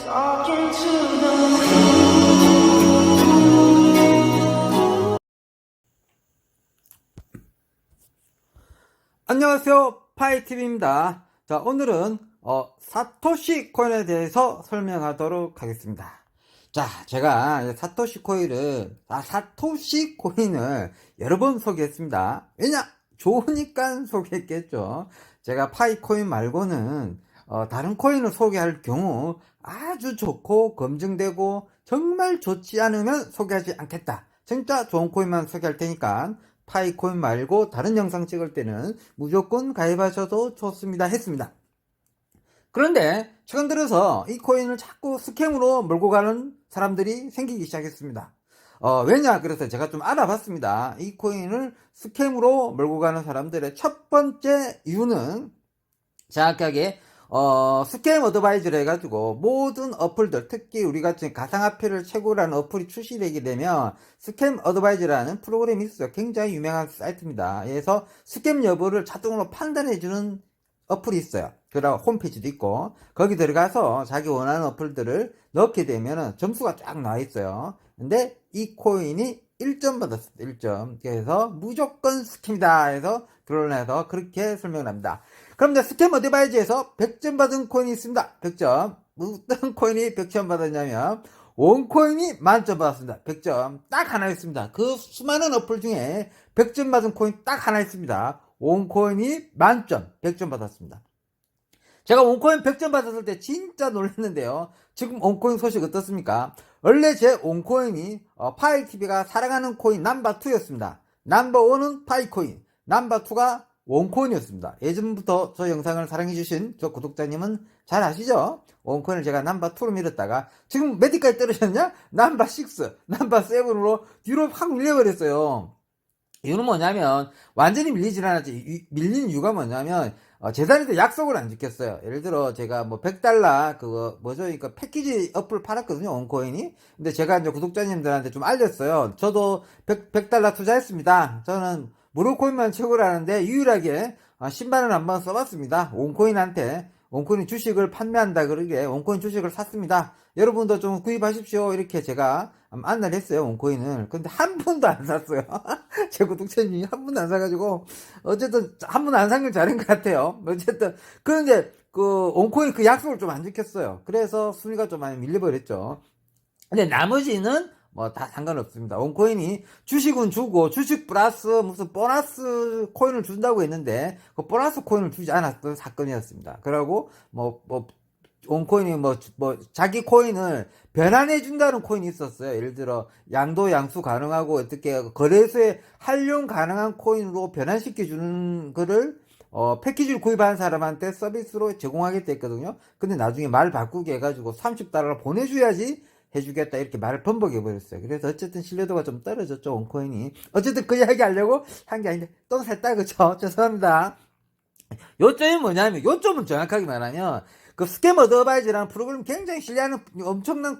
Talking to the 안녕하세요, 파이TV입니다. 자, 오늘은 사토시 코인에 대해서 설명하도록 하겠습니다. 자, 제가 사토시 코인을 여러 번 소개했습니다. 왜냐? 좋으니까 소개했겠죠. 제가 파이코인 말고는 다른 코인을 소개할 경우 아주 좋고 검증되고 정말 좋지 않으면 소개하지 않겠다. 진짜 좋은 코인만 소개할 테니까 파이코인 말고 다른 영상 찍을 때는 무조건 가입하셔도 좋습니다 했습니다. 그런데 최근 들어서 이 코인을 자꾸 스캠으로 몰고 가는 사람들이 생기기 시작했습니다. 왜냐? 그래서 제가 좀 알아봤습니다. 이 코인을 스캠으로 몰고 가는 사람들의 첫 번째 이유는 정확하게 스캠 어드바이저를 해가지고 모든 어플들, 특히 우리가 지금 가상화폐를 최고라는 어플이 출시되게 되면 스캠 어드바이저라는 프로그램이 있어요. 굉장히 유명한 사이트입니다. 그래서 스캠 여부를 자동으로 판단해주는 어플이 있어요. 그리고 홈페이지도 있고 거기 들어가서 자기 원하는 어플들을 넣게 되면 점수가 쫙 나와 있어요. 근데 이 코인이 1점 받았어요. 1점. 그래서 무조건 스캠이다 해서 드러내서 그렇게 설명을 합니다. 그럼 이제 스캠 어드바이저에서 100점 받은 코인이 있습니다. 100점. 어떤 코인이 100점 받았냐면 원코인이 만점 받았습니다. 100점. 딱 하나 있습니다. 그 수많은 어플 중에 100점 받은 코인 딱 하나 있습니다. 원코인이 만점 100점 받았습니다. 제가 원코인 100점 받았을 때 진짜 놀랐는데요. 지금 원코인 소식 어떻습니까? 원래 제 원코인이 파이TV가 사랑하는 코인 넘버2였습니다. 넘버1은 파이코인, 넘버2가 원코인이었습니다. 예전부터 저 영상을 사랑해주신 저 구독자님은 잘 아시죠? 원코인을 제가 넘버2로 밀었다가 지금 몇위까지 떨어졌냐? 넘버6, 넘버7으로 뒤로 확 밀려버렸어요. 이유는 뭐냐면 완전히 밀리진 않았지. 밀린 이유가 뭐냐면 재단에서 약속을 안 지켰어요. 예를 들어 제가 뭐 $100 그거 뭐죠? 그러니까 패키지 어플 팔았거든요. 원코인이. 근데 제가 이제 구독자님들한테 좀 알렸어요. 저도 $100 투자했습니다. 저는 무료코인만 최고라는데 유일하게 10만원 한번 써봤습니다. 원코인한테. 원코인 주식을 판매한다 그러게 원코인 주식을 샀습니다. 여러분도 좀 구입하십시오. 이렇게 제가 안내를 했어요. 원코인을. 근데 한 번도 안 샀어요. 제 구독자님이 한 번도 안 사가지고 어쨌든 한 번 안 산 걸 잘한 것 같아요. 어쨌든 그런데 그 원코인 그 약속을 좀 안 지켰어요. 그래서 순위가 좀 많이 밀려버렸죠. 근데 나머지는 뭐 다 상관없습니다. 원코인이 주식은 주고 주식 플러스 무슨 보너스 코인을 준다고 했는데 그 보너스 코인을 주지 않았던 사건이었습니다. 그리고 뭐 원코인이 자기 코인을 변환해 준다는 코인이 있었어요. 예를 들어 양도 양수 가능하고 어떻게 거래소에 활용 가능한 코인으로 변환시켜 주는 거를 패키지를 구입한 사람한테 서비스로 제공하겠다 했거든요. 근데 나중에 말 바꾸게 해가지고 $30 보내줘야지 해주겠다 이렇게 말을 번복해 버렸어요. 그래서 어쨌든 신뢰도가 좀 떨어졌죠. 원코인이. 어쨌든 그 이야기 하려고 한 게 아닌데 똥 샀다 그쵸? 죄송합니다. 요점이 뭐냐면 요점은 정확하게 말하면 그 스캠 어드바이저라는 프로그램 굉장히 신뢰하는 엄청난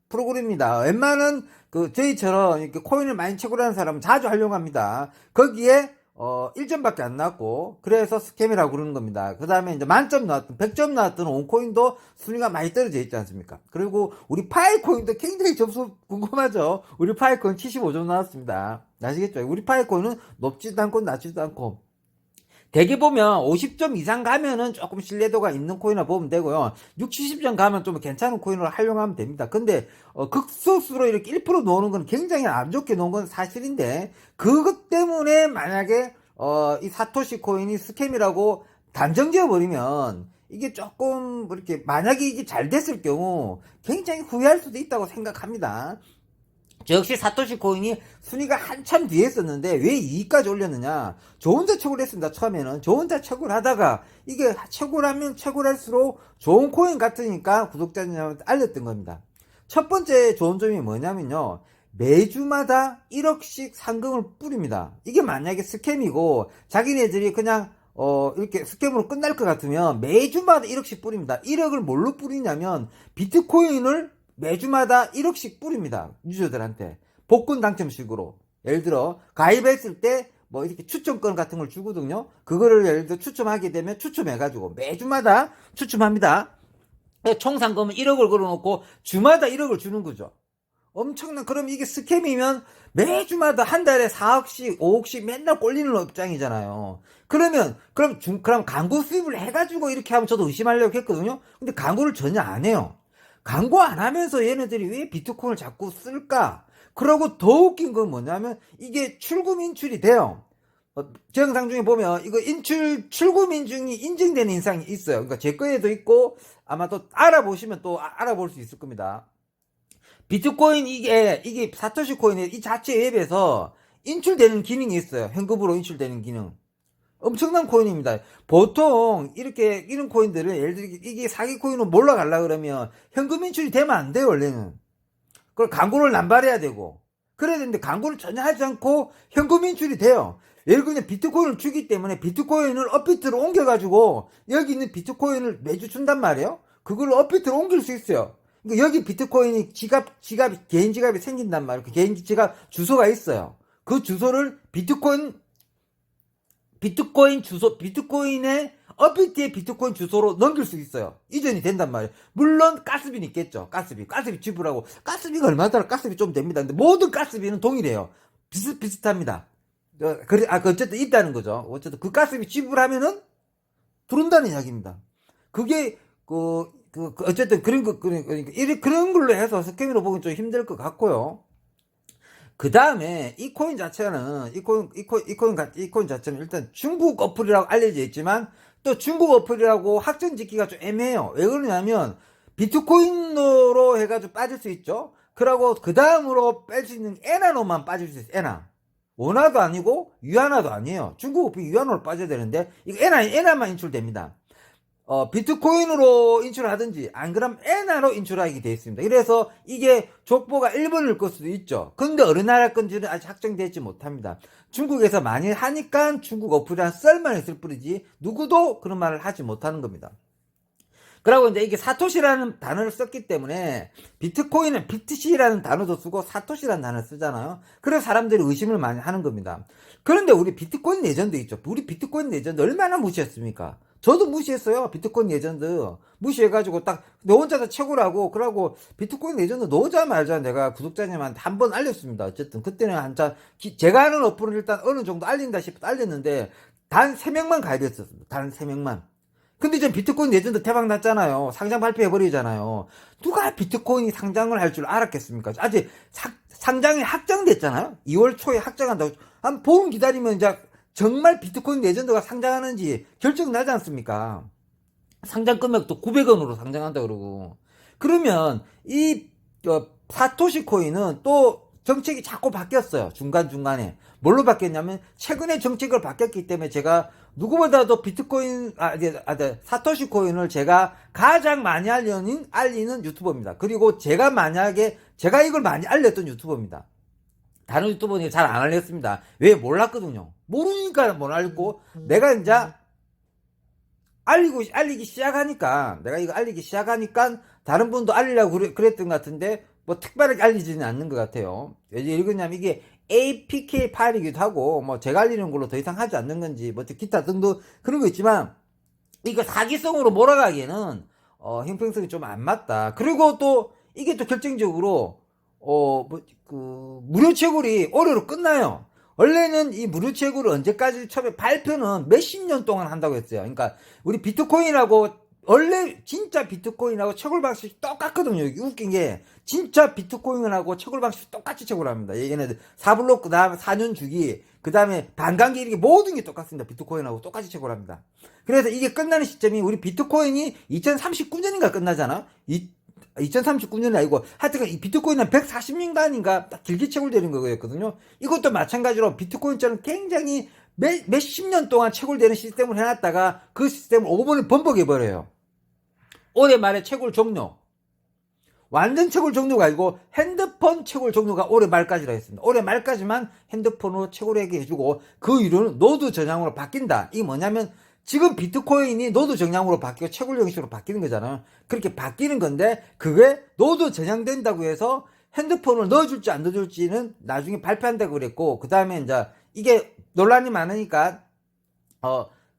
프로그램입니다. 웬만한 저희처럼 이렇게 코인을 많이 채굴하는 사람은 자주 활용합니다. 거기에 1점밖에 안 나왔고 그래서 스캠이라고 그러는 겁니다. 그 다음에 이제 만점 나왔던 100점 나왔던 원코인도 순위가 많이 떨어져 있지 않습니까? 그리고 우리 파이코인도 굉장히 점수 궁금하죠. 우리 파이코인 75점 나왔습니다. 아시겠죠? 우리 파이코인은 높지도 않고 낮지도 않고 대개 보면 50점 이상 가면은 조금 신뢰도가 있는 코인을 보면 되고요. 60, 70점 가면 좀 괜찮은 코인으로 활용하면 됩니다. 근데 극소수로 이렇게 1% 놓는 건 굉장히 안 좋게 놓은 건 사실인데 그것 때문에 만약에 이 사토시 코인이 스캠이라고 단정지어 버리면 이게 조금 이렇게 만약에 이게 잘 됐을 경우 굉장히 후회할 수도 있다고 생각합니다. 역시 사토시 코인이 순위가 한참 뒤에 있었는데 왜 2위까지 올렸느냐? 저 혼자 채굴 했습니다. 처음에는 저 혼자 채굴 하다가 이게 채굴하면 채굴할수록 좋은 코인 같으니까 구독자님한테 알렸던 겁니다. 첫 번째 좋은 점이 뭐냐면요, 매주마다 1억씩 상금을 뿌립니다. 이게 만약에 스캠이고 자기네들이 그냥 이렇게 스캠으로 끝날 것 같으면 매주마다 1억씩 뿌립니다. 1억을 뭘로 뿌리냐면 비트코인을 매주마다 1억씩 뿌립니다. 유저들한테. 복권 당첨식으로. 예를 들어, 가입했을 때, 뭐, 이렇게 추첨권 같은 걸 주거든요. 그거를 예를 들어 추첨하게 되면 추첨해가지고 매주마다 추첨합니다. 총 상금은 1억을 걸어놓고 주마다 1억을 주는 거죠. 엄청난, 그럼 이게 스캠이면 매주마다 한 달에 4억씩, 5억씩 맨날 꼴리는 업장이잖아요. 그럼 광고 수입을 해가지고 이렇게 하면 저도 의심하려고 했거든요. 근데 광고를 전혀 안 해요. 광고 안 하면서 얘네들이 왜 비트코인을 자꾸 쓸까? 그러고 더 웃긴 건 뭐냐면 이게 출금 인출이 돼요. 제 영상 중에 보면 이거 출금 인증이 인증되는 인상이 있어요. 그러니까 제 거에도 있고 아마 또 알아보시면 또 알아볼 수 있을 겁니다. 비트코인 이게 사토시 코인의 이 자체 앱에서 인출되는 기능이 있어요. 현금으로 인출되는 기능. 엄청난 코인입니다. 보통 이런 코인들은 예를 들어 이게 사기 코인으로 몰아가려 그러면 현금 인출이 되면 안 돼요, 원래는. 그걸 광고를 남발해야 되고. 그래야 되는데 광고를 전혀 하지 않고 현금 인출이 돼요. 예를 들어 비트코인을 주기 때문에 비트코인을 업비트로 옮겨가지고 여기 있는 비트코인을 매주 준단 말이에요. 그걸 업비트로 옮길 수 있어요. 그러니까 여기 비트코인이 개인 지갑이 생긴단 말이에요. 그 개인 지갑 주소가 있어요. 그 주소를 비트코인의 업비트의 비트코인 주소로 넘길 수 있어요. 이전이 된단 말이에요. 물론 가스비는 있겠죠. 가스비 지불하고, 가스비가 얼마더라? 가스비 좀 됩니다. 근데 모든 가스비는 동일해요. 비슷합니다. 어쨌든 있다는 거죠. 어쨌든 그 가스비 지불하면은 들어온다는 이야기입니다. 그게 어쨌든 그런 걸로 해서 스캠으로 보기 좀 힘들 것 같고요. 그 다음에 이 코인 자체는 일단 중국 어플이라고 알려져 있지만 또 중국 어플이라고 확정 짓기가 좀 애매해요. 왜 그러냐면 비트코인으로 해가지고 빠질 수 있죠. 그러고 그 다음으로 뺄 수 있는 에나로만 빠질 수 있어요. 에나. 원화도 아니고 유안화도 아니에요. 중국 어플이 유안화로 빠져야 되는데 이거 에나만 인출됩니다. 비트코인으로 인출하든지 안 그러면 엔화로 인출하게 되어 있습니다. 그래서 이게 족보가 일본일 걸 수도 있죠. 근데 어느 나라 건지는 아직 확정되지 못합니다. 중국에서 많이 하니까 중국 어플이란 썰만 있을 뿐이지 누구도 그런 말을 하지 못하는 겁니다. 그리고 이제 이게 사토시라는 단어를 썼기 때문에 비트코인은 BTC라는 단어도 쓰고 사토시라는 단어를 쓰잖아요. 그래서 사람들이 의심을 많이 하는 겁니다. 그런데 우리 비트코인 레전드 있죠. 우리 비트코인 레전드 얼마나 무시했습니까? 저도 무시했어요. 비트코인 레전드 무시해가지고 딱 너 혼자서 최고라고. 그러고 비트코인 레전드 넣자마자 내가 구독자님한테 한 번 알렸습니다. 어쨌든 그때는 한참 제가 하는 어플은 일단 어느 정도 알린다 싶어 알렸는데 단 3명만 가입했었습니다. 단 3명만. 근데 이제 비트코인 레전드 대박 났잖아요. 상장 발표해버리잖아요. 누가 비트코인이 상장을 할 줄 알았겠습니까? 아직 상장이 확정됐잖아요. 2월 초에 확정한다고. 한 보름 기다리면 이제 정말 비트코인 레전드가 상장하는지 결정 나지 않습니까? 상장 금액도 900원으로 상장한다 그러고. 그러면 사토시 코인은 또 정책이 자꾸 바뀌었어요. 중간중간에. 뭘로 바뀌었냐면 최근에 정책을 바뀌었기 때문에 제가 누구보다도 사토시 코인을 제가 가장 많이 알리는 유튜버입니다. 그리고 제가 이걸 많이 알렸던 유튜버입니다. 다른 유튜버는 잘 안 알렸습니다. 왜? 몰랐거든요. 모르니까 못 알고, 내가 이제 알리기 시작하니까, 다른 분도 알리려고 그랬던 것 같은데, 뭐 특별하게 알리지는 않는 것 같아요. 왜 이러냐면 이게 APK 파일이기도 하고, 뭐 제가 알리는 걸로 더 이상 하지 않는 건지, 뭐 기타 등등 그런 거 있지만, 이거 사기성으로 몰아가기에는, 형평성이 좀 안 맞다. 그리고 또, 이게 또 결정적으로, 무료 채굴이 올해로 끝나요. 원래는 이 무료 채굴을 언제까지 처음에 발표는 몇십 년 동안 한다고 했어요. 그러니까 우리 비트코인하고 원래 진짜 비트코인하고 채굴 방식이 똑같거든요. 웃긴 게 진짜 비트코인하고 채굴 방식이 똑같이 채굴합니다. 얘네들 4블록 그 다음에 4년 주기 그 다음에 반감기 이렇게 모든 게 똑같습니다. 비트코인하고 똑같이 채굴합니다. 그래서 이게 끝나는 시점이 우리 비트코인이 2039년인가 끝나잖아. 2039년이 아니고 하여튼 이 비트코인은 140년간인가 딱 길게 채굴되는 거였거든요. 이것도 마찬가지로 비트코인처럼 굉장히 몇십 년 동안 채굴되는 시스템을 해놨다가 그 시스템을 5번에 번복해버려요. 올해 말에 채굴 종료. 완전 채굴 종료가 아니고 핸드폰 채굴 종료가 올해 말까지라 했습니다. 올해 말까지만 핸드폰으로 채굴하게 해주고 그 이후로는 노드 전향으로 바뀐다. 이게 뭐냐면 지금 비트코인이 노드 전향으로 바뀌고 채굴 형식으로 바뀌는 거잖아요. 그렇게 바뀌는 건데 그게 노드 전향된다고 해서 핸드폰을 넣어줄지 안 넣어줄지는 나중에 발표한다고 그랬고 그 다음에 이제 이게 논란이 많으니까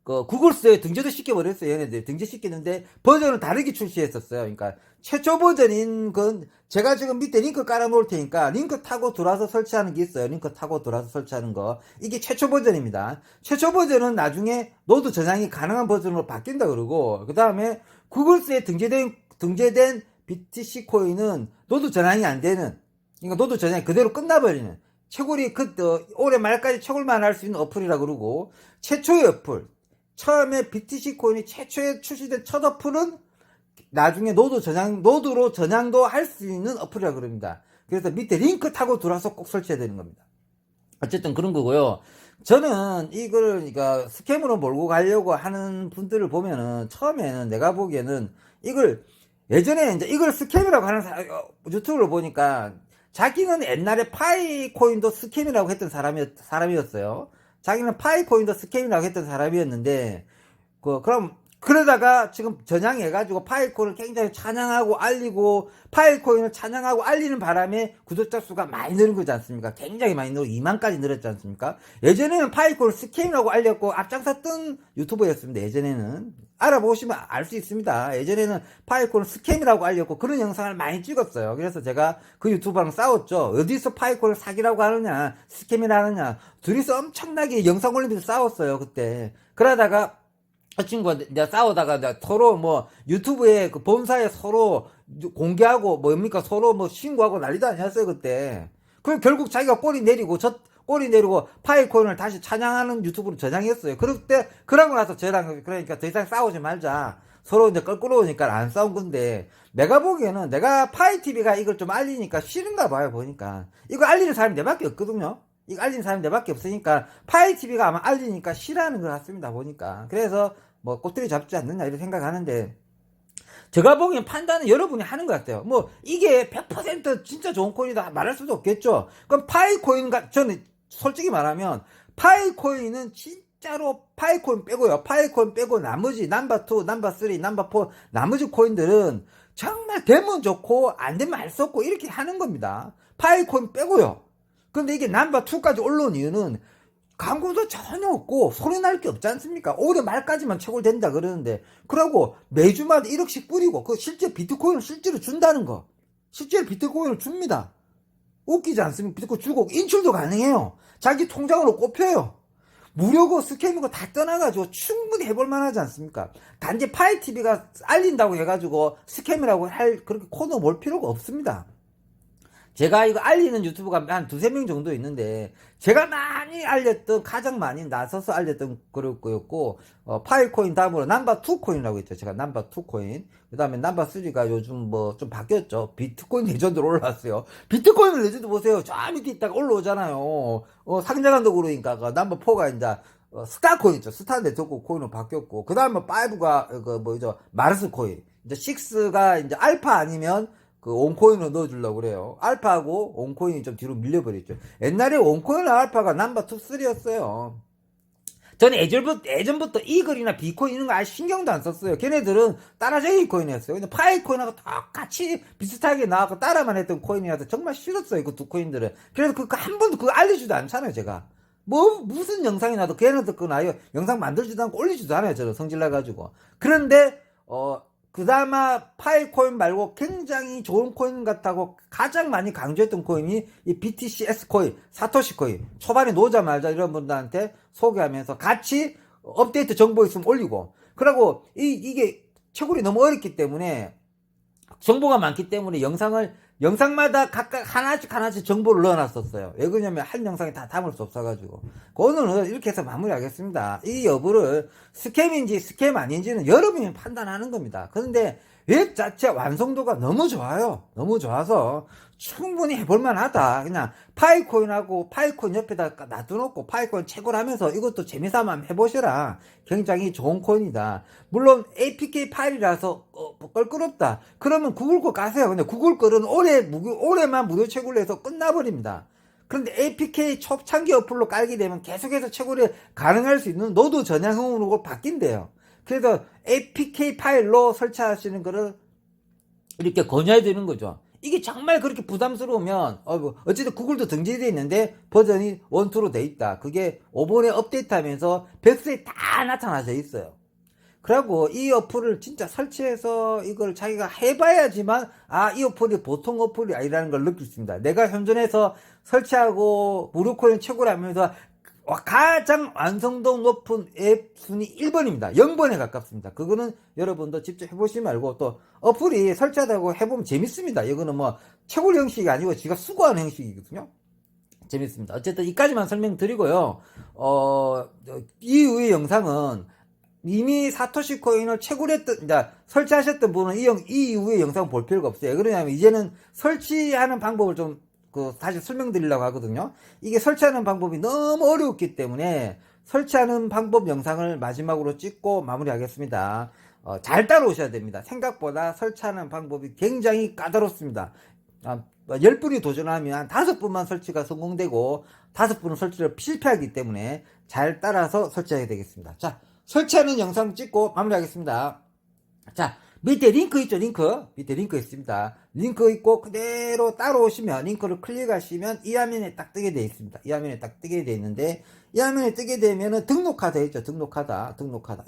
그 구글스에 등재도 시켜버렸어요. 얘네들 등재시켰는데 버전을 다르게 출시했었어요. 그러니까 최초 버전인 건 제가 지금 밑에 링크 깔아놓을 테니까 링크 타고 들어와서 설치하는 게 있어요. 링크 타고 들어와서 설치하는 거. 이게 최초 버전입니다. 최초 버전은 나중에 노드 저장이 가능한 버전으로 바뀐다 그러고, 그 다음에 구글스에 등재된 BTC 코인은 노드 저장이 안 되는, 그러니까 노드 저장이 그대로 끝나버리는, 채굴이 올해 말까지 채굴만 할 수 있는 어플이라 그러고, 최초의 어플, 처음에 BTC 코인이 최초에 출시된 첫 어플은 나중에 노드로 전향도 할 수 있는 어플이라 그럽니다. 그래서 밑에 링크 타고 들어와서 꼭 설치해야 되는 겁니다. 어쨌든 그런 거고요. 저는 이걸, 그러니까 스캠으로 몰고 가려고 하는 분들을 보면은, 처음에는 내가 보기에는 예전에 이제 이걸 스캠이라고 하는 유튜브를 보니까 자기는 옛날에 파이코인도 스캠이라고 했던 사람이었어요. 자기는 파이코인도 스캠이라고 했던 사람이었는데, 그러다가 지금 전향해가지고 파이코인을 굉장히 찬양하고 알리고, 파이코인을 찬양하고 알리는 바람에 구독자 수가 많이 늘은 거지 않습니까? 굉장히 많이 늘고 2만까지 늘었지 않습니까? 예전에는 파이코인을 스캠이라고 알렸고 앞장섰던 유튜버였습니다. 예전에는. 알아보시면 알 수 있습니다. 예전에는 파이코인을 스캠이라고 알렸고 그런 영상을 많이 찍었어요. 그래서 제가 그 유튜버랑 싸웠죠. 어디서 파이코인을 사기라고 하느냐, 스캠이라 하느냐. 둘이서 엄청나게 영상 올리면서 싸웠어요, 그때. 그러다가 그 친구가 내가 싸우다가 서로 유튜브에 그 본사에 서로 공개하고 서로 신고하고 난리도 아니었어요, 그때. 그 결국 자기가 꼬리 내리고 파이코인을 다시 찬양하는 유튜브로 저장했어요. 그러고 나서 저랑 그러니까 더 이상 싸우지 말자. 서로 이제 껄끄러우니까 안 싸운 건데, 내가 보기에는 내가 파이TV가 이걸 좀 알리니까 싫은가 봐요, 보니까. 이거 알리는 사람이 내밖에 없거든요. 이거 알리는 사람이 내밖에 없으니까 파이TV가 아마 알리니까 싫어하는 것 같습니다, 보니까. 그래서 꼬투리 잡지 않느냐 이런 생각하는데, 제가 보기엔 판단은 여러분이 하는 것 같아요. 이게 100% 진짜 좋은 코인이다 말할 수도 없겠죠. 그럼 저는 솔직히 말하면 파이코인은 진짜로 파이코인 빼고요. 파이코인 빼고 나머지 넘버2, 넘버3, 넘버4 나머지 코인들은 정말 되면 좋고 안 되면 할 수 없고 이렇게 하는 겁니다. 파이코인 빼고요. 근데 이게 넘버2까지 올라온 이유는 광고도 전혀 없고 소리 날 게 없지 않습니까? 올해 말까지만 채굴된다 그러는데, 그러고 매주마다 1억씩 뿌리고 실제 비트코인을 실제로 준다는 거. 실제로 비트코인을 줍니다. 웃기지 않습니까? 비트코인 주고 인출도 가능해요. 자기 통장으로 꼽혀요. 무료고 스캠이고 다 떠나가지고 충분히 해볼 만하지 않습니까? 단지 파이TV가 알린다고 해가지고 스캠이라고 그렇게 코너 몰 필요가 없습니다. 제가 이거 알리는 유튜브가 한 두세 명 정도 있는데, 제가 가장 많이 나서서 알렸던 그룹이었고, 파이코인 다음으로 넘버2 코인이라고 했죠. 제가 넘버2 코인. 그 다음에 넘버3가 요즘 좀 바뀌었죠. 비트코인 레전드로 올라왔어요. 비트코인 레전드 보세요. 저 밑에 있다가 올라오잖아요. 상장한다고 그러니까, 넘버4가 이제, 스타코인 있죠. 스타 네트워크 코인으로 바뀌었고, 그 다음에 5가, 마르스 코인. 이제 6가 이제 알파 아니면, 온코인으로 넣어주려고 그래요. 알파하고 온코인이 좀 뒤로 밀려버렸죠. 옛날에 온코인과 알파가 넘버2, 3였어요. 저는 예전부터 이글이나 비코인 이런 거 아예 신경도 안 썼어요. 걔네들은 따라쟁이 코인이었어요. 근데 파이코인하고 똑같이 비슷하게 나와서 따라만 했던 코인이라서 정말 싫었어요, 그 두 코인들은. 그래서 한 번도 그거 알려주지도 않잖아요, 제가. 무슨 영상이 나도 걔네들 거 나요. 영상 만들지도 않고 올리지도 않아요, 저는 성질나가지고. 그런데, 그나마 파이코인 말고 굉장히 좋은 코인 같다고 가장 많이 강조했던 코인이 이 BTCS 코인, 사토시 코인. 초반에 놓자마자 이런 분들한테 소개하면서 같이 업데이트 정보 있으면 올리고. 그리고 이게 채굴이 너무 어렵기 때문에, 정보가 많기 때문에 영상마다 각각 하나씩 정보를 넣어놨었어요. 왜 그러냐면 한 영상에 다 담을 수 없어가지고. 오늘은 이렇게 해서 마무리하겠습니다. 이 여부를 스캠인지 스캠 아닌지는 여러분이 판단하는 겁니다. 그런데 웹 자체 완성도가 너무 좋아요. 너무 좋아서 충분히 해볼만 하다. 그냥 파이코인하고 파이코인 옆에다 놔두놓고 파이코인 채굴하면서 이것도 재미삼아 한번 해보시라. 굉장히 좋은 코인이다. 물론 APK 파일이라서 껄끄럽다. 그러면 구글 거 가세요. 근데 구글 거는 올해만 무료 채굴을 해서 끝나버립니다. 그런데 APK 초창기 어플로 깔게 되면 계속해서 채굴이 가능할 수 있는 노드 전향형으로 바뀐대요. 그래서 APK 파일로 설치하시는 거를 이렇게 권유해 드리는 거죠. 이게 정말 그렇게 부담스러우면 어쨌든 구글도 등재되어 있는데 버전이 1, 2로 돼 있다. 그게 5번에 업데이트하면서 백스에 다 나타나져 있어요. 그리고 이 어플을 진짜 설치해서 이걸 자기가 해봐야지만 이 어플이 보통 어플이 아니라는 걸 느낄 수 있습니다. 내가 현존해서 설치하고 무료 코인 최고라면서 가장 완성도 높은 앱 순위 1번입니다. 0번에 가깝습니다. 그거는 여러분도 직접 해보시지 말고 또 어플이 설치하다고 해보면 재밌습니다. 이거는 뭐 최고 형식이 아니고 지가 수고하는 형식이거든요. 재밌습니다. 어쨌든 이까지만 설명드리고요. 이후의 영상은 이미 사토시 코인을 채굴 했던, 설치하셨던 분은 이 이후의 영상 볼 필요가 없어요. 그러냐면 이제는 설치하는 방법을 좀, 다시 설명드리려고 하거든요. 이게 설치하는 방법이 너무 어려웠기 때문에 설치하는 방법 영상을 마지막으로 찍고 마무리하겠습니다. 잘 따라오셔야 됩니다. 생각보다 설치하는 방법이 굉장히 까다롭습니다. 10분이 도전하면 5분만 설치가 성공되고 5분은 설치를 실패하기 때문에 잘 따라서 설치하게 되겠습니다. 자, 설치하는 영상 찍고 마무리하겠습니다. 자, 밑에 링크 있죠? 밑에 링크 있습니다. 링크 있고 그대로 따라오시면 링크를 클릭하시면 이 화면에 딱 뜨게 되어 있습니다. 이 화면에 딱 뜨게 되어 있는데 이 화면에 뜨게 되면은 등록하다 있죠? 등록하다.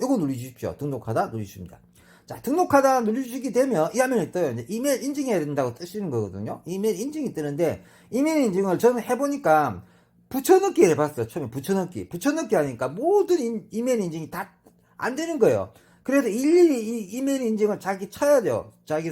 요거 누르십시오. 등록하다 누르십니다. 자, 등록하다 누르시게 되면 이 화면에 떠요. 이제 이메일 인증해야 된다고 뜨시는 거거든요. 이메일 인증이 뜨는데 이메일 인증을 저는 해보니까 붙여넣기 해봤어요. 처음에 붙여넣기 하니까 모든 이메일 인증이 다 안 되는 거예요. 그래서 일일이 이 이메일 인증을 자기 쳐야 돼요. 자기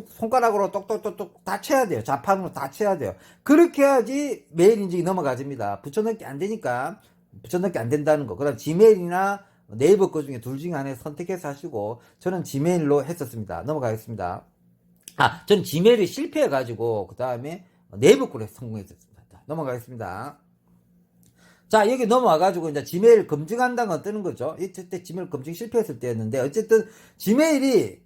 손가락으로 똑똑똑똑 다 쳐야 돼요. 자판으로 다 쳐야 돼요. 그렇게 해야지 메일 인증이 넘어가집니다. 붙여넣기 안 되니까 붙여넣기 안 된다는 거. 그다음 지메일이나 네이버 거 중에 둘 중에 하나 선택해서 하시고 저는 지메일로 했었습니다. 넘어가겠습니다. 저는 지메일이 실패해가지고 그 다음에 네이버 거로 성공했었습니다. 자, 넘어가겠습니다. 자, 여기 넘어와가지고 이제 지메일 검증한다는 건 뜨는 거죠. 이때 지메일 검증 실패했을 때였는데 어쨌든 지메일이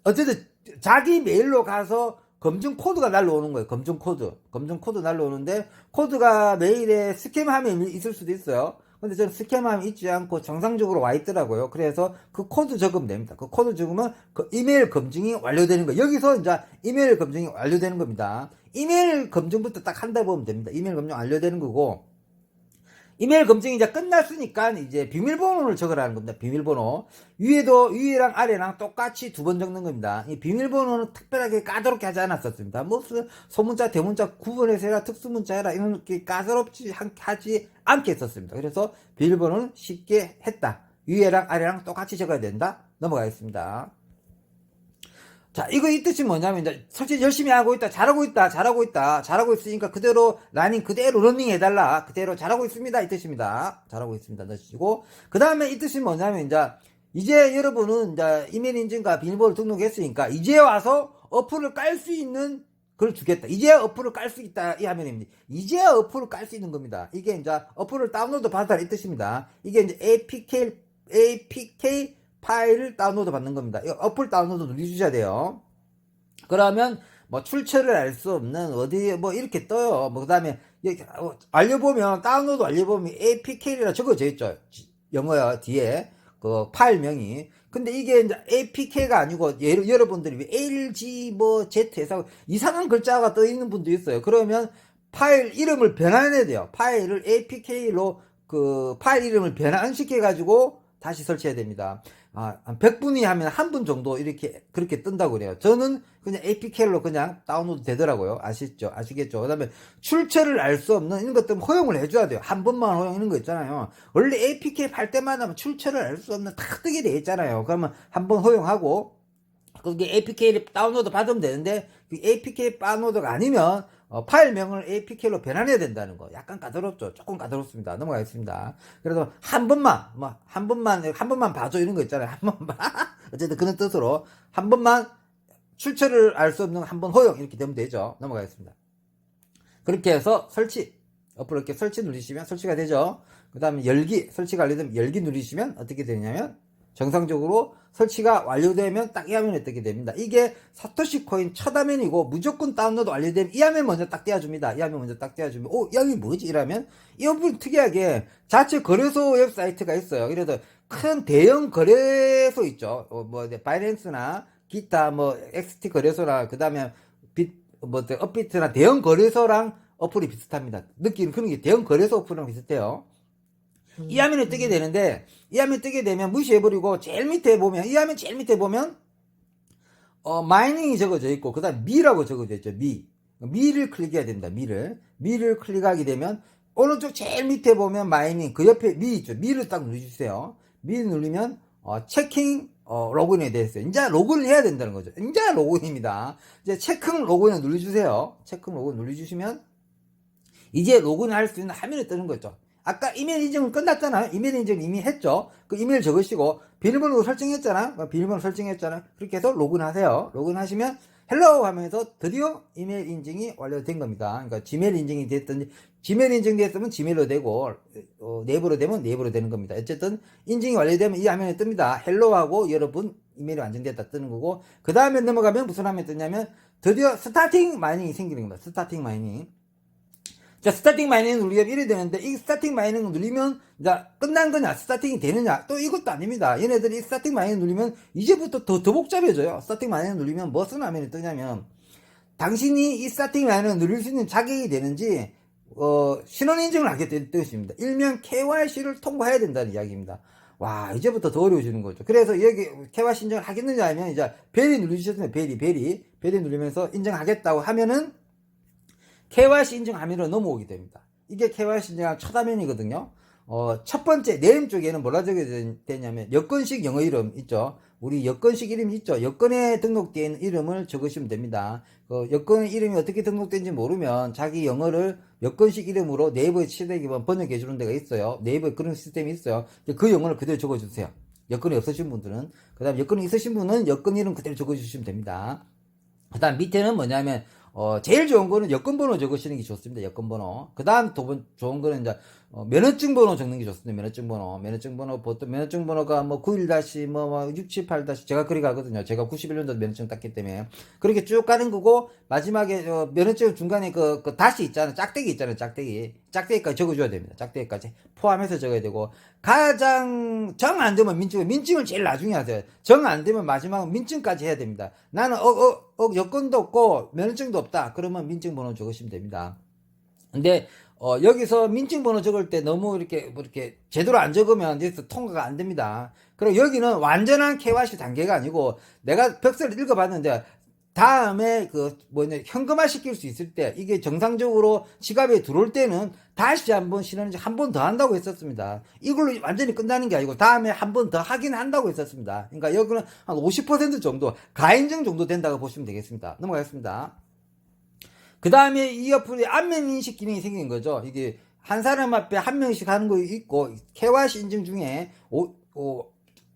어쨌든 자기 메일로 가서 검증 코드가 날라오는 거예요. 검증 코드 날라오는데 코드가 메일에 스캠함이 있을 수도 있어요. 근데 저는 스캠함이 있지 않고 정상적으로 와 있더라고요. 그래서 그 코드 적으면 됩니다. 그 코드 적으면 그 이메일 검증이 완료되는 거예요. 여기서 이제 이메일 검증이 완료되는 겁니다. 이메일 검증부터 딱 한다 보면 됩니다. 이메일 검증 완료되는 거고 이메일 검증이 이제 끝났으니까 이제 비밀번호를 적으라는 겁니다. 비밀번호. 위에랑 아래랑 똑같이 2번 적는 겁니다. 이 비밀번호는 특별하게 까다롭게 하지 않았었습니다. 무슨 소문자, 대문자 구분해서 해라, 특수문자 해라, 이렇게 까다롭지 하지 않게 했었습니다. 그래서 비밀번호는 쉽게 했다. 위에랑 아래랑 똑같이 적어야 된다. 넘어가겠습니다. 자, 이 뜻이 뭐냐면, 이제, 설치 열심히 하고 있다, 잘하고 있으니까 그대로, 라닝 그대로 러닝 해달라. 그대로 잘하고 있습니다. 이 뜻입니다. 잘하고 있습니다. 넣으시고. 그 다음에 이 뜻이 뭐냐면, 이제 여러분은, 이메일 인증과 비밀번호 등록했으니까, 이제 와서 어플을 깔 수 있는 걸 주겠다. 이제 어플을 깔 수 있다. 이 화면입니다. 이제 어플을 깔 수 있는 겁니다. 이게 이제, 어플을 다운로드 받아라. 이 뜻입니다. 이게 이제 APK 파일을 다운로드 받는 겁니다. 어플 다운로드 누르셔야 돼요. 그러면 뭐 출처를 알 수 없는 어디 뭐 이렇게 떠요. 그 다음에 알려보면 다운로드 알려보면 APK라 적어져 있죠. 영어야 뒤에 그 파일명이. 근데 이게 이제 APK가 아니고 여러분들이 LG 뭐 Z 해서 이상한 글자가 떠 있는 분도 있어요. 그러면 파일 이름을 변환해야 돼요. 파일을 APK로 그 파일 이름을 변환시켜 가지고 다시 설치해야 됩니다. 한 100분이 하면 한 분 정도 그렇게 뜬다고 그래요. 저는 그냥 APK로 그냥 다운로드 되더라고요. 아시겠죠? 그 다음에 출처를 알 수 없는 이런 것들 허용을 해줘야 돼요. 한 번만 허용 이런 거 있잖아요. 원래 APK 팔 때마다 출처를 알 수 없는 다 뜨게 돼 있잖아요. 그러면 한 번 허용하고, 그게 APK를 다운로드 받으면 되는데, 그 APK 다운로드가 아니면, 파일명을 APK로 변환해야 된다는 거. 약간 까다롭죠? 조금 까다롭습니다. 넘어가겠습니다. 그래서 한 번만 봐줘. 이런 거 있잖아요. 한 번만. 어쨌든 그런 뜻으로 한 번만 출처를 알 수 없는 한 번 허용. 이렇게 되면 되죠. 넘어가겠습니다. 그렇게 해서 어플 이렇게 설치 누르시면 설치가 되죠. 그 다음에 설치가 완료되면 열기 누르시면 어떻게 되냐면 정상적으로 설치가 완료되면 딱 이 화면에 뜨게 됩니다. 이게 사토시 코인 첫 화면이고 무조건 다운로드 완료되면 이 화면 먼저 딱 띄워줍니다. 이 화면 먼저 딱 띄워주면 여기 뭐지? 이러면 이 어플 특이하게 자체 거래소 웹사이트가 있어요. 그래서 큰 대형 거래소 있죠. 바이낸스나 기타 뭐 XT 거래소나 그 다음에 업비트나 대형 거래소랑 어플이 비슷합니다. 느끼는 그런 게 대형 거래소 어플이랑 비슷해요. 이 화면에 뜨게 되는데, 이 화면 뜨게 되면 무시해버리고 제일 밑에 보면, 이 화면 제일 밑에 보면 마이닝이 적어져 있고 그 다음 미라고 적어져 있죠. 미를 클릭해야 됩니다. 미를 클릭하게 되면 오른쪽 제일 밑에 보면 마이닝, 그 옆에 미 있죠. 미를 딱 누르주세요. 미 누르면 체킹 로그인이 되어 있어요. 이제 로그인을 해야 된다는 거죠. 이제 로그인입니다. 이제 체킹 로그인을 눌러주세요. 체킹 로그인 눌러주시면 이제 로그인 할 수 있는 화면이 뜨는 거죠. 아까 이메일 인증은 끝났잖아요. 이메일 인증 이미 했죠. 그 이메일 적으시고 비밀번호 설정했잖아. 비밀번호 설정했잖아. 그렇게 해서 로그인 하세요. 로그인 하시면 헬로우 하면서 드디어 이메일 인증이 완료된 겁니다. 그러니까 지메일 인증이 됐든지, 지메일 인증 됐으면 지메일로 되고 네이버로 되면 네이버로 되는 겁니다. 어쨌든 인증이 완료되면 이 화면에 뜹니다. 헬로우하고 여러분 이메일이 완전됐다 뜨는 거고, 그 다음에 넘어가면 무슨 화면이 뜨냐면 드디어 스타팅 마이닝이 생기는 겁니다. 스타팅 마이닝. 자, 스타팅 마이닝 누르면 이래 되는데, 이 스타팅 마이닝 누르면, 이제, 끝난 거냐, 스타팅이 되느냐, 또 이것도 아닙니다. 얘네들이 스타팅 마이닝 누르면, 이제부터 더 복잡해져요. 스타팅 마이닝 누르면 무슨 화면이 뜨냐면, 당신이 이 스타팅 마이닝을 누릴 수 있는 자격이 되는지, 신원 인증을 하게 될 뜻입니다. 일명 KYC를 통과해야 된다는 이야기입니다. 와, 이제부터 더 어려워지는 거죠. 그래서 여기 KYC 인증을 하겠느냐 하면, 이제, 베리 누르셨으면 베리 누르면서 인증하겠다고 하면은, KYC 인증 화면으로 넘어오게 됩니다. 이게 KYC 인증한 첫 화면이거든요. 첫 번째 네임 쪽에는 뭐라 적혀져 되냐면 여권식 영어 이름 있죠. 우리 여권식 이름이 있죠. 여권에 등록되어 있는 이름을 적으시면 됩니다. 여권 이름이 어떻게 등록된지 모르면 자기 영어를 여권식 이름으로 네이버에 치대기만 번역해 주는 데가 있어요. 네이버에 그런 시스템이 있어요. 그 영어를 그대로 적어주세요. 여권이 없으신 분들은. 그 다음 여권이 있으신 분은 여권 이름 그대로 적어주시면 됩니다. 그 다음 밑에는 뭐냐면 제일 좋은 거는 여권번호 적으시는 게 좋습니다. 여권번호. 그 다음 좋은 거는 이제, 면허증 번호 적는 게 좋습니다. 면허증 번호, 보통 면허증 번호가 뭐 91-678- 제가 그리 가거든요. 제가 91년도 면허증 땄기 때문에. 그렇게 쭉 가는 거고, 마지막에, 면허증 중간에 그 다시 있잖아요. 짝대기 있잖아요. 짝대기까지 적어줘야 됩니다. 짝대기까지 포함해서 적어야 되고, 가장 정 안 되면 민증을 제일 나중에 하세요. 정 안 되면 마지막은 민증까지 해야 됩니다. 나는 여권도 없고 면허증도 없다. 그러면 민증 번호 적으시면 됩니다. 근데 여기서 민증 번호 적을 때 너무 이렇게 제대로 안 적으면 여기서 통과가 안 됩니다. 그리고 여기는 완전한 KYC 단계가 아니고 내가 벽서를 읽어봤는데 다음에 현금화 시킬 수 있을 때 이게 정상적으로 지갑에 들어올 때는 다시 한번 신원인증 한 번 더 한다고 했었습니다. 이걸로 완전히 끝나는 게 아니고 다음에 한 번 더 하긴 한다고 했었습니다. 그러니까 여기는 한 50% 정도 가인증 정도 된다고 보시면 되겠습니다. 넘어가겠습니다. 그 다음에 이 어플에 안면 인식 기능이 생긴 거죠. 이게 한 사람 앞에 한 명씩 하는 거 있고 KYC 인증 중에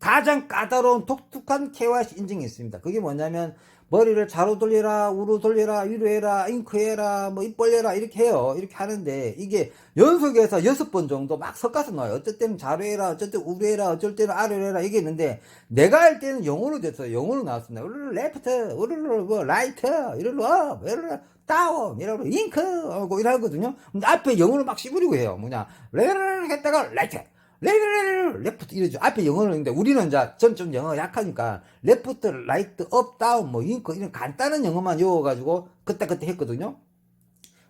가장 까다로운 독특한 KYC 인증이 있습니다. 그게 뭐냐면 머리를 좌로 돌려라, 우로 돌려라, 위로 해라, 잉크해라, 뭐 입 벌려라 이렇게 해요. 이렇게 하는데 이게 연속해서 6번 정도 막 섞어서 나와요. 어쩔 때는 좌로 해라, 어쩔 때 우로 해라, 어쩔 때는 아래로 해라 이게 있는데 내가 할 때는 영어로 됐어요. 영어로 나왔습니다. 우르르 레프트, 우르르 뭐 라이트, 이리로 업, 이리로 다운, 이리로 잉크 하고 이러거든요. 근데 앞에 영어를 막 씹으려고 해요. 뭐냐 레르르 했다가 라이트, 레프트 이러죠. 앞에 영어는 있는데 우리는 전 좀 영어 약하니까 레프트, 라이트, 업, 다운, 뭐 잉크 이런 간단한 영어만 외워가지고 그때 했거든요.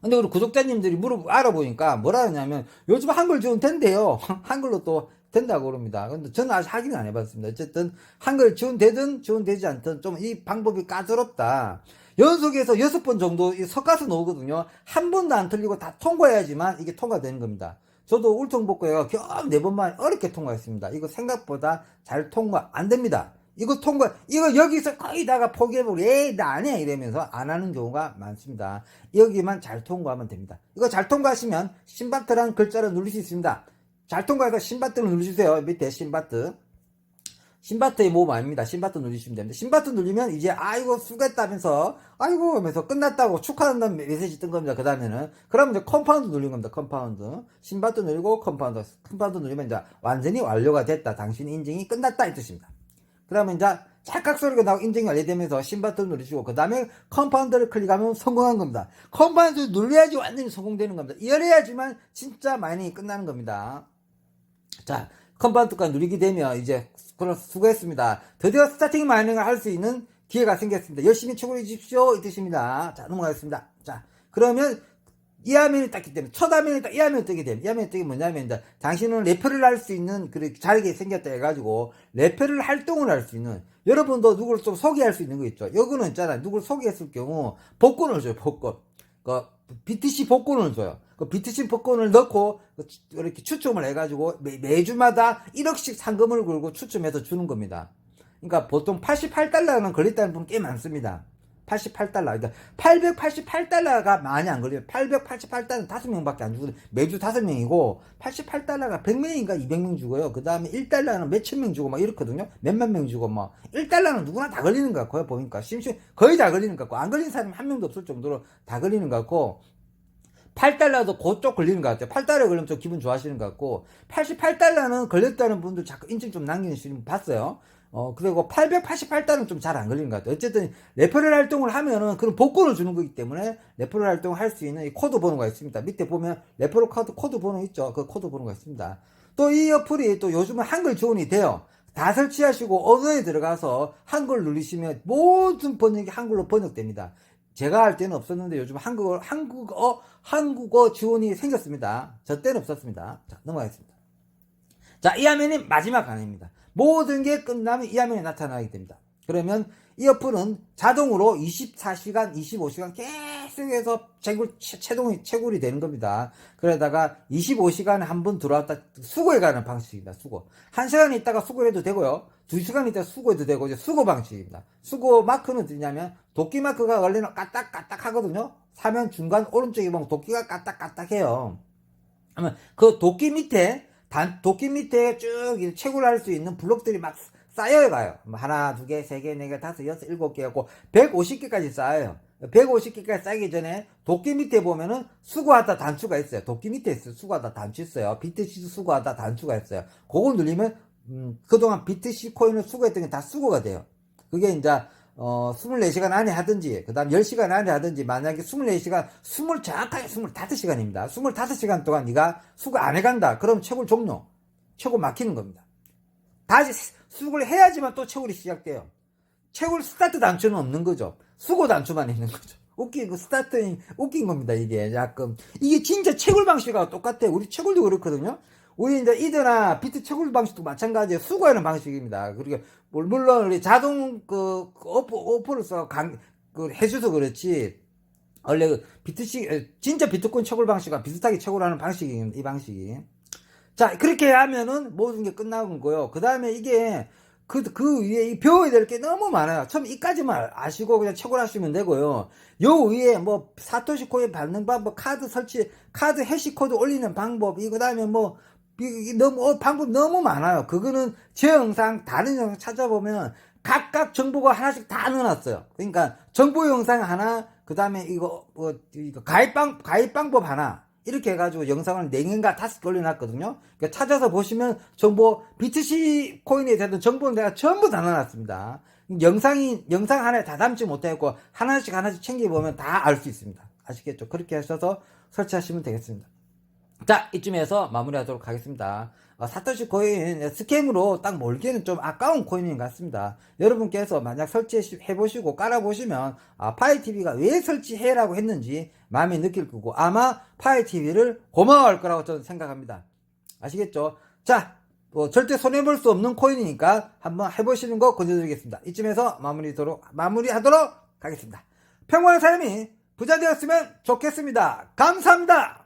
근데 우리 구독자님들이 알아보니까 뭐라 하냐면 요즘 한글 지원 된대요. 한글로 또 된다고 그럽니다. 근데 저는 아직 확인은 안 해봤습니다. 어쨌든 한글 지원되든 지원되지 않든 좀 이 방법이 까다롭다. 연속해서 6번 정도 섞어서 나오거든요. 한 번도 안 틀리고 다 통과해야지만 이게 통과되는 겁니다. 저도 울퉁복구해가 겨우 4번만 어렵게 통과했습니다. 이거 생각보다 잘 통과 안 됩니다. 이거 여기서 거의 다가 포기해보고, 에이, 나 안 해. 이러면서 안 하는 경우가 많습니다. 여기만 잘 통과하면 됩니다. 이거 잘 통과하시면 신바트라는 글자를 누를 수 있습니다. 잘 통과해서 신바트를 누르주세요. 밑에 신바트. 신바트의 모음 아닙니다. 신바트 누르시면 됩니다. 신바트 누르면 이제 아이고 수고했다면서 아이고 하면서 끝났다고 축하한다는 메시지 뜬 겁니다. 그 다음에는 그러면 이제 컴파운드 누르는 겁니다. 컴파운드. 신바트 누르고 컴파운드 누르면 이제 완전히 완료가 됐다. 당신 인증이 끝났다 이 뜻입니다. 그러면 이제 찰칵 소리가 나고 인증이 완료되면서 신바트 누르시고 그 다음에 컴파운드를 클릭하면 성공한 겁니다. 컴파운드 눌러야지 완전히 성공되는 겁니다. 이래야지만 진짜 마이닝이 끝나는 겁니다. 자, 컴파운드까지 누리게 되면 이제 수고했습니다. 드디어 스타팅 마이닝을 할 수 있는 기회가 생겼습니다. 열심히 채굴해 주십시오. 이 뜻입니다. 자, 넘어가겠습니다. 자, 그러면 이 화면이 떴기 때문에 첫 화면이 딱 이 화면이 뜨게 됩니다. 이 화면이 뜨게 뭐냐면 이제 당신은 레퍼를 할 수 있는 그 자리가 생겼다 해가지고 레퍼를 활동을 할 수 있는, 여러분도 누구를 좀 소개할 수 있는 거 있죠. 여기는 있잖아요. 누구를 소개했을 경우 복권을 줘요. 복권. 그 BTC 복권을 줘요. 그 BTC 복권을 넣고 이렇게 추첨을 해가지고 매주마다 1억씩 상금을 걸고 추첨해서 주는 겁니다. 그러니까 보통 88달러는 걸렸다는 분 꽤 많습니다. 88달러. 그러니까 888달러가 많이 안 걸려요. 888달러는 5명밖에 안 주거든요. 매주 5명이고, 88달러가 100명인가 200명 주고요. 그 다음에 1달러는 몇천 명 주고 막 이렇거든요. 몇만 명 주고 막. 1달러는 누구나 다 걸리는 것 같고요. 보니까. 심지어 거의 다 걸리는 것 같고, 안 걸린 사람이 한 명도 없을 정도로 다 걸리는 것 같고, 8달러도 그쪽 걸리는 것 같아요. 8달러 걸리면 좀 기분 좋아하시는 것 같고, 88달러는 걸렸다는 분들 자꾸 인증 좀 남기시는 분 봤어요. 그리고 888달러는 좀 잘 안 걸리는 것 같아요. 어쨌든, 레퍼럴 활동을 하면은 그런 복권을 주는 거기 때문에, 레퍼럴 활동을 할 수 있는 이 코드 번호가 있습니다. 밑에 보면, 레퍼럴 코드 번호 있죠? 그 코드 번호가 있습니다. 또 이 어플이 또 요즘은 한글 지원이 돼요. 다 설치하시고, 언어에 들어가서 한글 누르시면 모든 번역이 한글로 번역됩니다. 제가 할 때는 없었는데 요즘 한국어 지원이 생겼습니다. 저 때는 없었습니다. 자, 넘어가겠습니다. 자, 이 화면이 마지막 화면입니다. 모든 게 끝나면 이 화면이 나타나게 됩니다. 그러면 이 어플은 자동으로 24시간, 25시간 계속해서 채굴이 되는 겁니다. 그러다가 25시간에 한 번 들어왔다 수거해가는 방식입니다. 수거. 1시간 있다가 수거를 해도 되고요. 2시간 있다가 수거해도 되고, 이제 수거 방식입니다. 수거 마크는 어디냐면, 도끼 마크가 원래는 까딱까딱 하거든요. 사면 중간 오른쪽에 보면 도끼가 까딱까딱 해요. 그러면 그 도끼 밑에 쭉 채굴을 할 수 있는 블록들이 막 쌓여가요. 하나, 두 개, 세 개, 네 개, 다섯, 여섯, 일곱 개 하고 150개까지 쌓여요. 150개까지 쌓이기 전에 도끼 밑에 보면은 수거하다 단추가 있어요. 도끼 밑에 있어요. 수거하다 단추 있어요. BTC 수거하다 단추가 있어요. 그거 누르면 그동안 BTC 코인을 수거했던 게 다 수거가 돼요. 그게 이제 24시간 안에 하든지, 그 다음 10시간 안에 하든지, 만약에 24시간, 정확하게 25시간입니다. 25시간 동안 네가 수거 안 해간다. 그럼 채굴 종료. 채굴 막히는 겁니다. 다시 수거를 해야지만 또 채굴이 시작돼요. 채굴 스타트 단추는 없는 거죠. 수거 단추만 있는 거죠. 웃긴 겁니다, 이게. 이게 진짜 채굴 방식하고 똑같아요. 우리 채굴도 그렇거든요. 우리 이제 이드나 비트 채굴 방식도 마찬가지예요. 수거하는 방식입니다. 그리고 물론 우리 자동 어플을 써 해줘서 그렇지. 원래 진짜 비트코인 채굴 방식과 비슷하게 채굴하는 방식입니다. 이 방식이. 자, 그렇게 하면은 모든 게 끝나는 거고요. 그 다음에 이게 그 위에 배워야 될 게 너무 많아요. 처음 이까지만 아시고 그냥 채굴하시면 되고요. 요 위에 뭐 사토시 코인 받는 방법, 카드 해시 코드 올리는 방법, 그 다음에 방법 너무 많아요. 그거는 제 영상, 다른 영상 찾아보면 각각 정보가 하나씩 다 넣어놨어요. 그러니까 정보 영상 하나, 그 다음에 이거 가입 방법 하나, 이렇게 해가지고 영상을 4개인가 5개 올려놨거든요. 그러니까 찾아서 보시면 BTC 코인에 대한 정보는 내가 전부 다 넣어놨습니다. 영상 하나에 다 담지 못했고, 하나씩 챙겨보면 다 알 수 있습니다. 아시겠죠? 그렇게 하셔서 설치하시면 되겠습니다. 자, 이쯤에서 마무리하도록 하겠습니다. 사토시 코인 스캠으로 딱 몰기에는 좀 아까운 코인인 것 같습니다. 여러분께서 만약 설치해보시고 깔아보시면 파이TV가 왜 설치해라고 했는지 마음에 느낄 거고, 아마 파이TV를 고마워할 거라고 저는 생각합니다. 아시겠죠? 자, 절대 손해볼 수 없는 코인이니까 한번 해보시는 거 권유드리겠습니다. 이쯤에서 마무리하도록 하겠습니다. 평범한 삶이 부자 되었으면 좋겠습니다. 감사합니다.